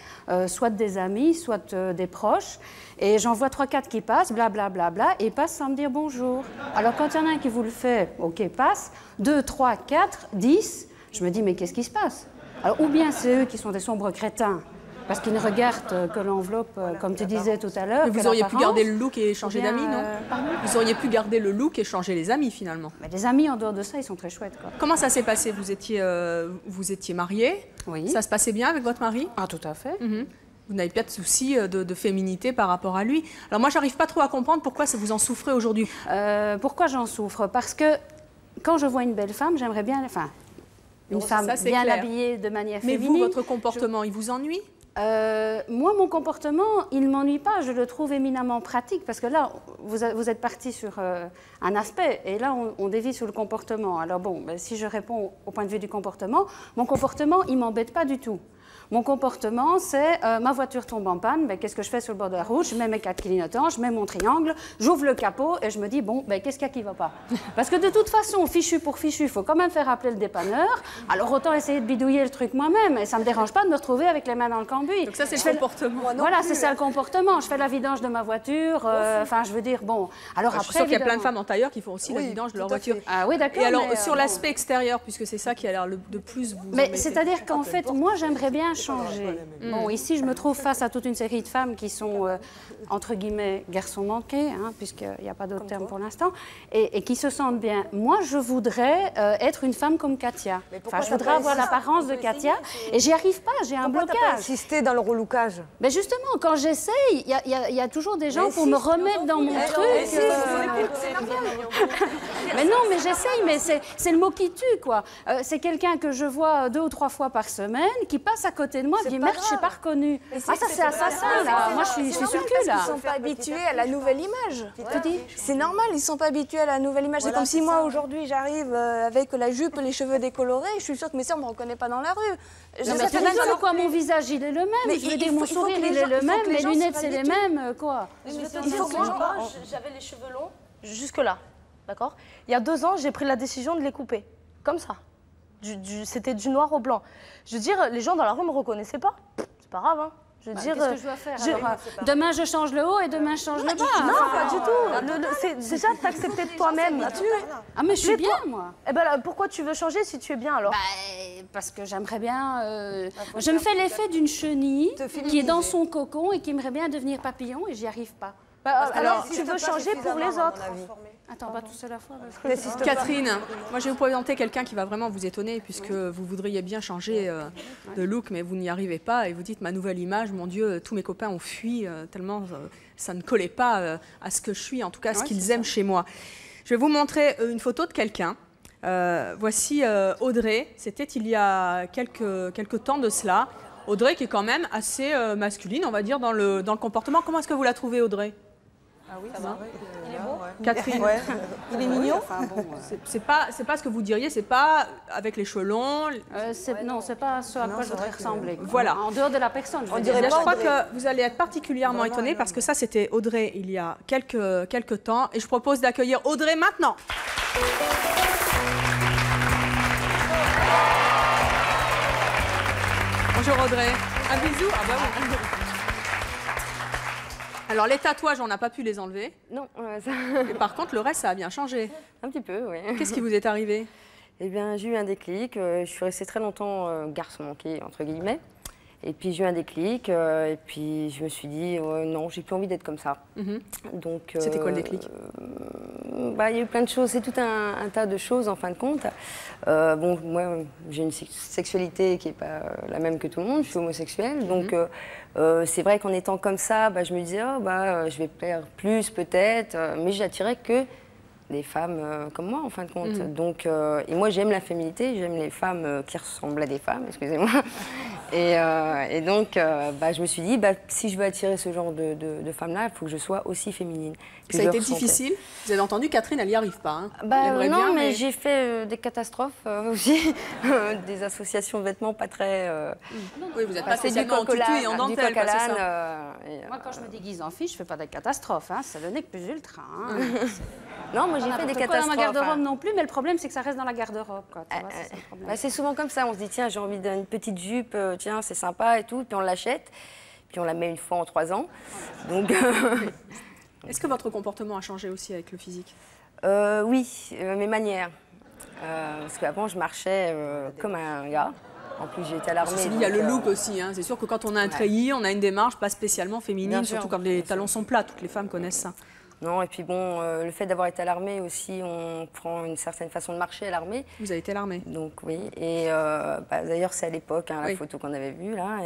soit des amis, soit des proches. Et j'en vois 3-4 qui passent, blablabla, et ils passent sans me dire bonjour. Alors quand il y en a un qui vous le fait, ok, passe. 2, 3, 4, 10, je me dis mais qu'est-ce qui se passe? Alors ou bien c'est eux qui sont des sombres crétins, parce qu'ils ne regardent que l'enveloppe, comme tu disais tout à l'heure. Mais vous auriez pu garder le look et changer d'amis, non? Vous auriez pu garder le look et changer les amis, finalement. Mais les amis, en dehors de ça, ils sont très chouettes, quoi. Comment ça s'est passé? Vous étiez mariée? Oui. Ça se passait bien avec votre mari? Ah, tout à fait. Vous n'avez pas de souci de féminité par rapport à lui. Alors moi, j'arrive pas trop à comprendre pourquoi vous en souffrez aujourd'hui. Pourquoi j'en souffre? Parce que quand je vois une belle femme, j'aimerais bien... Enfin, une femme bien clair. Habillée de manière féminine. Mais vous, votre comportement, il vous ennuie? Moi, mon comportement, il ne m'ennuie pas. Je le trouve éminemment pratique parce que là, vous êtes parti sur un aspect et là, on dévie sur le comportement. Alors bon, si je réponds au point de vue du comportement, mon comportement, il ne m'embête pas du tout. Mon comportement, c'est ma voiture tombe en panne, qu'est-ce que je fais sur le bord de la route? Je mets mes 4 clignotants, je mets mon triangle, j'ouvre le capot et je me dis, bon, qu'est-ce qu'il y a qui ne va pas? Parce que de toute façon, fichu pour fichu, il faut quand même faire appeler le dépanneur. Alors autant essayer de bidouiller le truc moi-même et ça ne me dérange pas de me retrouver avec les mains dans le cambouis. Donc ça, c'est le comportement. Voilà, c'est ça le comportement. Je fais la vidange de ma voiture, enfin, je veux dire, bon... Alors je suis sûre qu'il y a plein de femmes en tailleur qui font aussi la vidange de leur voiture. Ah oui, d'accord. Et alors, sur l'aspect extérieur, puisque c'est ça qui a l'air de plus vous Mais c'est-à-dire qu'en fait, moi, j'aimerais bien changer. Bon, ici, je me trouve face à toute une série de femmes qui sont, entre guillemets, garçons manqués, puisqu'il n'y a pas d'autre terme pour l'instant, et qui se sentent bien. Moi, je voudrais être une femme comme Katia. Enfin, je voudrais avoir l'apparence de Katia, et j'y arrive pas, j'ai un blocage. Pourquoi tu n'as pas insisté dans le relookage? Mais justement, quand j'essaye, il y a toujours des gens pour me remettre dans mon truc. Mais non, mais j'essaye, mais c'est le mot qui tue, quoi. C'est quelqu'un que je vois 2 ou 3 fois par semaine, qui passe à côté de moi, qui dit merde, je n'ai pas reconnu. Ah, ça, c'est assassin, là. Moi, je suis sur le cul, là. Ils ne sont pas habitués à la nouvelle image. C'est normal, ils ne sont pas habitués à la nouvelle image. C'est comme si moi, aujourd'hui, j'arrive avec la jupe, les cheveux décolorés, je suis sûre que mes sœurs ne me reconnaissent pas dans la rue. Non, mais c'est quoi, mon visage, il est le même. Mais je veux dire, mon sourire, il est le même, mes lunettes, c'est les mêmes, quoi. J'avais les cheveux longs jusque-là, d'accord? Il y a 2 ans, j'ai pris la décision de les couper, comme ça. c'était du noir au blanc. Je veux dire, les gens dans la rue me reconnaissaient pas. C'est pas grave, hein. Je veux dire, qu'est-ce que je dois faire alors, demain, je change le haut et demain, je change le bas. Non, pas du tout. C'est déjà t'accepter de toi-même. Ah, mais je suis bien, moi. Eh ben, là, pourquoi tu veux changer si tu es bien, alors? Parce que j'aimerais bien... je me fais l'effet d'une chenille qui est dans son cocon et qui aimerait bien devenir papillon et j'y arrive pas. Alors, tu veux changer pour les autres. Attends, pas tous à la fois. Catherine, moi je vais vous présenter quelqu'un qui va vraiment vous étonner puisque vous voudriez bien changer de look mais vous n'y arrivez pas et vous dites ma nouvelle image, mon Dieu, tous mes copains ont fui tellement ça ne collait pas à ce que je suis, en tout cas à ce qu'ils aiment chez moi. Je vais vous montrer une photo de quelqu'un. Voici Audrey, c'était il y a quelques temps de cela. Audrey qui est quand même assez masculine, on va dire, dans le comportement. Comment est-ce que vous la trouvez, Audrey? Ah oui, ça va. Il est beau. Catherine, il est mignon. C'est pas ce que vous diriez, c'est pas avec les cheveux longs. Non, c'est pas ce à quoi je voudrais ressembler. Voilà. En dehors de la personne. Je crois que vous allez être particulièrement étonnés parce que ça, c'était Audrey il y a quelques temps. Et je propose d'accueillir Audrey maintenant. Bonjour Audrey. Un bisou. Ah bah oui. Alors les tatouages, on n'a pas pu les enlever. Non. Et par contre, le reste, ça a bien changé. Un petit peu, oui. Qu'est-ce qui vous est arrivé? Eh bien, j'ai eu un déclic. Je suis restée très longtemps garçon manqué, entre guillemets. Et puis j'ai eu un déclic. Et puis je me suis dit, non, j'ai plus envie d'être comme ça. Donc. C'était quoi le déclic? Il y a eu plein de choses. C'est tout un tas de choses en fin de compte. Bon, moi, j'ai une sexualité qui n'est pas la même que tout le monde. Je suis homosexuelle. Donc. C'est vrai qu'en étant comme ça, je me disais, je vais plaire plus peut-être, mais j'attirais que des femmes comme moi en fin de compte. Donc, et moi j'aime la féminité, j'aime les femmes qui ressemblent à des femmes, excusez-moi. Et donc je me suis dit, si je veux attirer ce genre de femmes-là, il faut que je sois aussi féminine. Ça a été difficile? Vous avez entendu, Catherine, elle n'y arrive pas. Hein. Non, bien, mais j'ai fait des catastrophes aussi, des associations de vêtements pas très... Oui, vous n'êtes pas spécialement en tutu et en dentelle, c'est ça. Moi, quand je me déguise en fille, je ne fais pas de catastrophes. Hein. Ça donnait que plus ultra. Hein. Non, moi j'ai fait des catastrophes. Pas dans ma garde-robe non plus, mais le problème c'est que ça reste dans la garde-robe. C'est souvent comme ça, on se dit tiens j'ai envie d'une petite jupe, tiens c'est sympa et tout, puis on l'achète, puis on la met une fois en 3 ans. Donc. Est-ce que votre comportement a changé aussi avec le physique? Oui, mes manières. Parce qu'avant je marchais comme un gars. En plus, j'ai été à l'armée. Il y a le look aussi. Hein. C'est sûr que quand on a un treillis, on a une démarche pas spécialement féminine, surtout quand les talons sont plats. Toutes les femmes connaissent ça. Non, et puis bon, le fait d'avoir été à l'armée aussi, on prend une certaine façon de marcher à l'armée. Vous avez été à l'armée? Donc oui, et d'ailleurs c'est à l'époque, la photo qu'on avait vue là.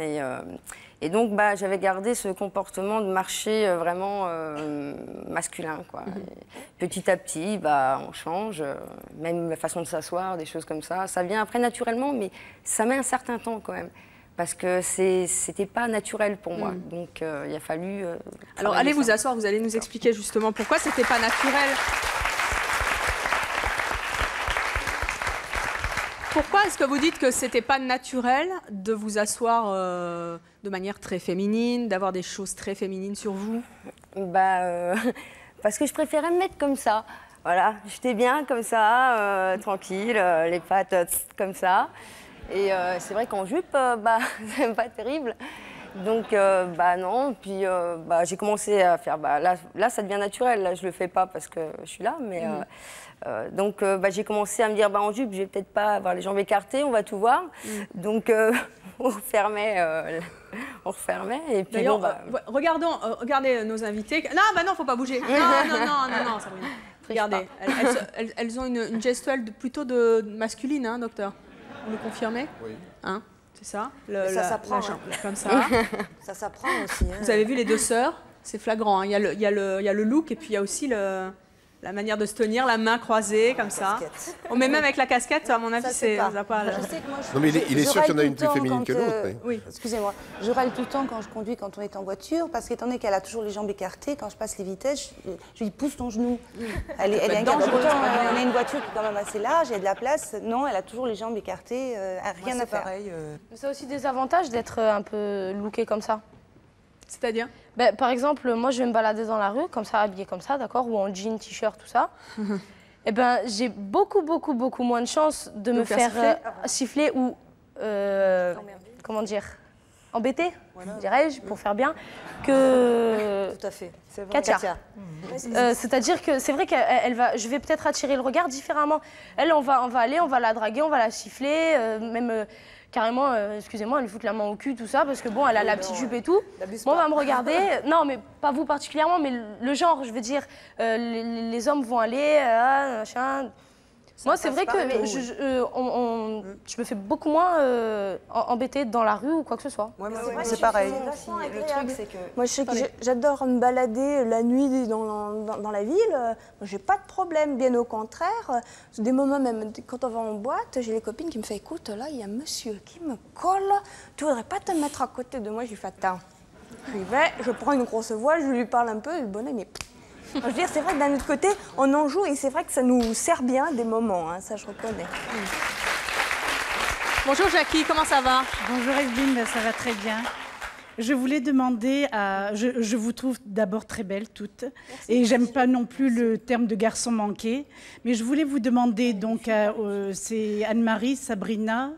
Et donc j'avais gardé ce comportement de marcher vraiment masculin, quoi. Petit à petit, on change, même la façon de s'asseoir, des choses comme ça. Ça vient après naturellement, mais ça met un certain temps quand même. Parce que c'était pas naturel pour moi. Donc il a fallu... Alors allez vous asseoir, vous allez nous expliquer justement pourquoi c'était pas naturel. Pourquoi est-ce que vous dites que c'était pas naturel de vous asseoir de manière très féminine, d'avoir des choses très féminines sur vous? Parce que je préférais me mettre comme ça. Voilà, j'étais bien comme ça, tranquille, les pattes comme ça. Et c'est vrai qu'en jupe, c'est pas terrible. Donc, non. Puis, j'ai commencé à faire. Là, ça devient naturel. Là, je le fais pas parce que je suis là. Mais donc, j'ai commencé à me dire, en jupe, je vais peut-être pas avoir les jambes écartées. On va tout voir. Donc, on refermait. Et puis, regardez nos invités. Non, faut pas bouger. Non, Sabrina. Regardez, elles ont une gestuelle plutôt masculine, hein, docteur. Vous le confirmez? Oui. Hein, c'est ça? Ça s'apprend. Comme ça. Ça s'apprend aussi. Hein. Vous avez vu les deux sœurs? C'est flagrant. Hein. Il y a le look et puis il y a aussi la manière de se tenir, la main croisée, comme ça. On met même avec la casquette, à mon avis, c'est pas... Non, mais il est sûr qu'il y en a une plus féminine que l'autre. Oui. Excusez-moi. Je râle tout le temps quand je conduis, quand on est en voiture, parce qu'étant donné qu'elle a toujours les jambes écartées, quand je passe les vitesses, je lui pousse ton genou. Elle est dangereuse. On a une voiture qui est quand même assez large, il y a de la place. Non, elle a toujours les jambes écartées, rien à faire. Pareil. C'est aussi des avantages d'être un peu lookée comme ça. C'est-à-dire? Par exemple, moi, je vais me balader dans la rue, comme ça, habillée comme ça, d'accord, ou en jean, t-shirt, tout ça. Eh ben, j'ai beaucoup moins de chances de me faire siffler ou, comment dire, embêter, dirais-je, pour faire bien, que Tout à fait. C'est vrai. Katia. C'est-à-dire que c'est vrai qu'elle va, je vais peut-être attirer le regard différemment. Elle, on va aller, on va la draguer, on va la siffler, même carrément, excusez-moi, elle lui fout la main au cul, tout ça, parce que bon, elle a la petite jupe et tout. Bon, on va me regarder. Non, mais pas vous particulièrement, mais le genre, je veux dire, les hommes vont aller, machin. Moi, c'est vrai que je me fais beaucoup moins embêter dans la rue ou quoi que ce soit. C'est pareil. Le truc, c'est que... Moi, je sais que j'adore me balader la nuit dans la ville. J'ai pas de problème, bien au contraire. Des moments, même quand on va en boîte, j'ai les copines qui me font « Écoute, là, il y a un monsieur qui me colle. Tu voudrais pas te mettre à côté de moi ?» Je lui fais « Attends. » Je vais, je prends une grosse voix, je lui parle un peu, et le bonhomme, mais... Je veux dire, c'est vrai que d'un autre côté, on en joue et c'est vrai que ça nous sert bien des moments, hein, ça je reconnais. Bonjour Jackie, comment ça va? Bonjour Evelyne, ça va très bien. Je voulais demander à... Je vous trouve d'abord très belles toutes. Merci, et j'aime pas non plus le terme de garçon manqué. Mais je voulais vous demander, donc, c'est Anne-Marie, Sabrina...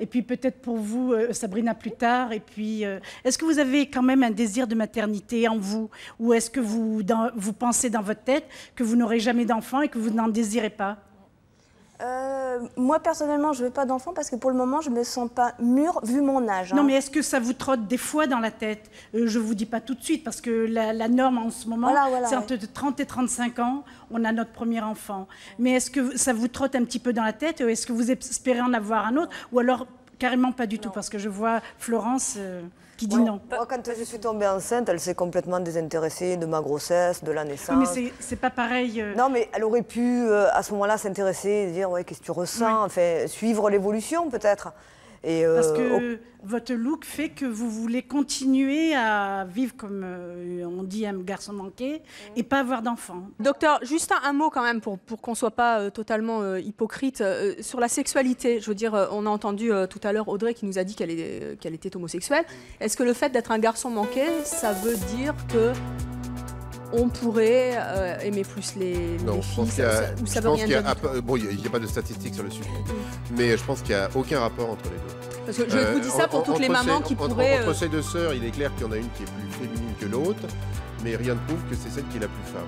Et puis peut-être pour vous, Sabrina, plus tard. Et puis, est-ce que vous avez quand même un désir de maternité en vous? Ou est-ce que vous pensez dans votre tête que vous n'aurez jamais d'enfant et que vous n'en désirez pas? Moi, personnellement, je ne veux pas d'enfant parce que pour le moment, je ne me sens pas mûre vu mon âge. Non, mais est-ce que ça vous trotte des fois dans la tête? Je ne vous dis pas tout de suite parce que la norme en ce moment, c'est entre 30 et 35 ans, on a notre premier enfant. Mais est-ce que ça vous trotte un petit peu dans la tête? Est-ce que vous espérez en avoir un autre? Ou alors carrément pas du tout? Parce que je vois Florence... qui dit non. Moi, quand je suis tombée enceinte, elle s'est complètement désintéressée de ma grossesse, de la naissance. Oui, mais c'est pas pareil. Non, mais elle aurait pu, à ce moment-là, s'intéresser, dire ouais, qu'est-ce que tu ressens, enfin, suivre l'évolution peut-être. Parce que votre look fait que vous voulez continuer à vivre comme on dit un garçon manqué et pas avoir d'enfant. Docteur, juste un mot quand même pour qu'on ne soit pas totalement hypocrite sur la sexualité. Je veux dire, on a entendu tout à l'heure Audrey qui nous a dit qu'elle était homosexuelle. Est-ce que le fait d'être un garçon manqué, ça veut dire que on pourrait aimer plus les filles, ou ça veut rien dire du tout? Bon, il n'y a pas de statistiques sur le sujet, mais je pense qu'il n'y a aucun rapport entre les deux. Parce que je vous dis ça pour toutes les mamans qui pourraient... Entre ces deux sœurs, il est clair qu'il y en a une qui est plus féminine que l'autre, mais rien ne prouve que c'est celle qui est la plus femme.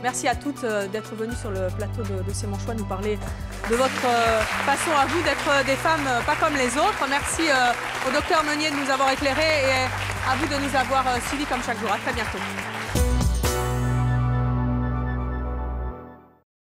Merci à toutes d'être venues sur le plateau de C'est mon choix, nous parler de votre façon à vous d'être des femmes pas comme les autres. Merci au docteur Meunier de nous avoir éclairés et à vous de nous avoir suivis comme chaque jour. À très bientôt.